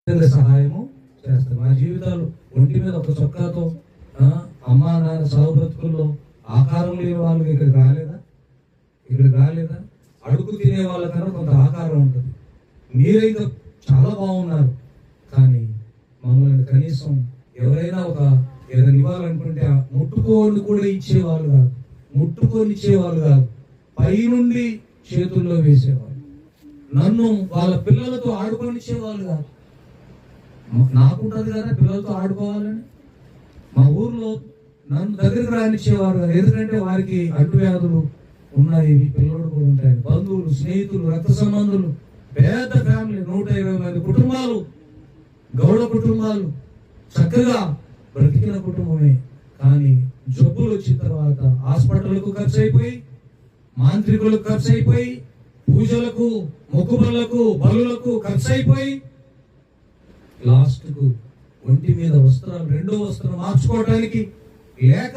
సహాయము చేస్తాం. మా జీవితాలు ఒంటి మీద ఒక చొక్కాతో అమ్మా నాన్న సాగు బ్రతుకుల్లో ఆకారం లేని వాళ్ళు ఇక్కడికి రాలేదా? అడుగు తినే వాళ్ళకన్నా కొంత ఆకారం ఉంటుంది. మీరైతే చాలా బాగున్నారు, కానీ మమ్మల్ని కనీసం ఎవరైనా ఏదైనా ఇవ్వాలనుకుంటే ముట్టుకొని కూడా ఇచ్చేవాళ్ళు కాదు, పైనుండి చేతుల్లో వేసేవాళ్ళు. నన్ను వాళ్ళ పిల్లలతో ఆడుకొనిచ్చేవాళ్ళు కాదు. నాకుంటుంది కదా పిల్లలతో ఆడుకోవాలని. మా ఊర్లో నన్ను దగ్గరికి రానిచ్చేవారు కాదు, ఎందుకంటే వారికి అంటువ్యాధులు ఉన్నాయి, పిల్లలు కూడా ఉంటాయి. బంధువులు, స్నేహితులు, రక్త సంబంధులు, పెద్ద ఫ్యామిలీ, 120 మంది కుటుంబాలు, గౌడ కుటుంబాలు, చక్కగా బ్రతికిన కుటుంబమే. కానీ జబ్బులు వచ్చిన తర్వాత హాస్పిటల్కు ఖర్చు అయిపోయి, మాంత్రికులకు ఖర్చు అయిపోయి, పూజలకు, మొక్కుబళ్లకు, బలులకు ఖర్చు అయిపోయి, లాస్ట్ కు ఒంటి మీద వస్త్రాలు, రెండో వస్త్రం మార్చుకోవడానికి లేక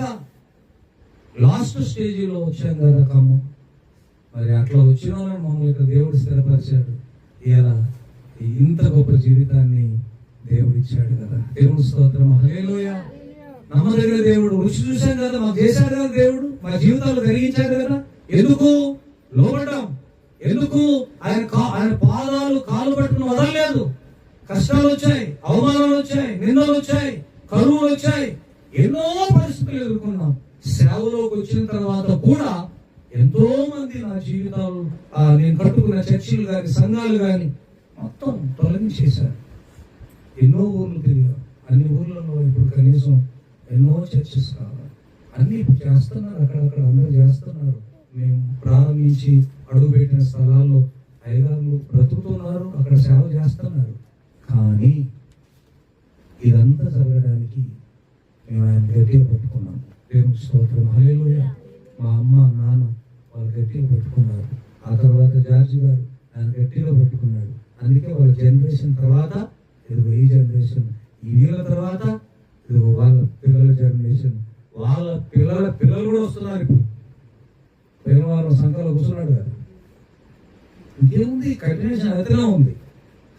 లాస్ట్ స్టేజీలో వచ్చాం కదా ఖమ్మం. మరి అట్లా వచ్చిన వాళ్ళని మమ్మల్ని ఇక్కడ దేవుడు స్థిరపరిచాడు. ఇలా ఇంత గొప్ప జీవితాన్ని దేవుడు ఇచ్చాడు కదా. దేవుడు స్తోత్రం, హల్లెలూయా. నమ్మదగిన దేవుడు. రుచి చూశాం కదా, మాకు చేశాడు కదా దేవుడు, మా జీవితాలు కలిగించాడు కదా. ఎందుకు లోబడ్డాం? ఎందుకు ఆయన పాదాలు కాలు పట్టుకుని వదలలేదు. కష్టాలు వచ్చాయి, అవమానాలు వచ్చాయి, నిందలు వచ్చాయి, కరువులు వచ్చాయి, ఎన్నో పరిస్థితులు ఎదుర్కొన్నాం. సేవలోకి వచ్చిన తర్వాత కూడా ఎంతో మంది నా జీవితాలు, నేను కట్టుకున్న చర్చిలు కానీ, సంఘాలు కానీ మొత్తం తొలగించేశారు. ఎన్నో ఊర్లు తిరిగాం. అన్ని ఊర్లలో ఇప్పుడు కనీసం ఎన్నో చర్చెస్ కావాలి, అన్ని ఇప్పుడు చేస్తున్నారు. అక్కడక్కడ అందరూ చేస్తున్నారు. మేము ప్రారంభించి అడుగుపెట్టిన స్థలాల్లో అయ్యగారులు బ్రతుకుతున్నారు, అక్కడ సేవ చేస్తున్నారు. కానీ ఇదంతా జరగడానికి మేము ఆయన గట్టిగా పట్టుకున్నాం. దేవునికి స్తోత్రం, హల్లెలూయా. మా అమ్మ నాన్న వాళ్ళు గట్టిగా పట్టుకున్నారు. ఆ తర్వాత జార్జి గారు ఆయన గట్టిగా పట్టుకున్నాడు. అందుకే వాళ్ళ జనరేషన్ తర్వాత ఇదిగో ఈ జనరేషన్, ఈ వీళ్ళ తర్వాత ఇదిగో వాళ్ళ పిల్లల జనరేషన్, వాళ్ళ పిల్లలు కూడా వస్తున్నారు. ఇప్పుడు పోయిన వారం సంఘంలో కూర్చున్నాడు కదా. ఇంకేముంది, కంటిన్యూషన్ అదిగా ఉంది.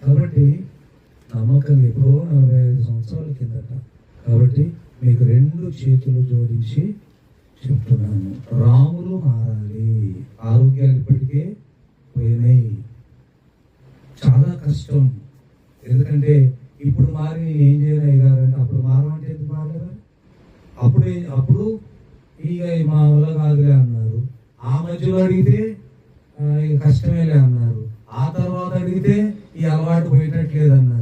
కాబట్టి నమ్మకం ఎప్పుడో 45 సంవత్సరాల కిందట. కాబట్టి మీకు 2 చేతులు జోడించి చెప్తున్నాను, రాములు మారాలి. ఆరోగ్యాలు ఇప్పటికే పోయినాయి, చాలా కష్టం. ఎందుకంటే ఇప్పుడు మారి ఏం చేయాలి గారంటే, అప్పుడు మారమంటే ఎందుకు మారలేదు? అప్పుడు ఇక మా వల్ల కాదులే అన్నారు. ఆ మధ్యలో అడిగితే ఇక కష్టమేలే అన్నారు. ఆ తర్వాత అడిగితే ఈ అలవాటు పోయేటట్లేదన్నారు.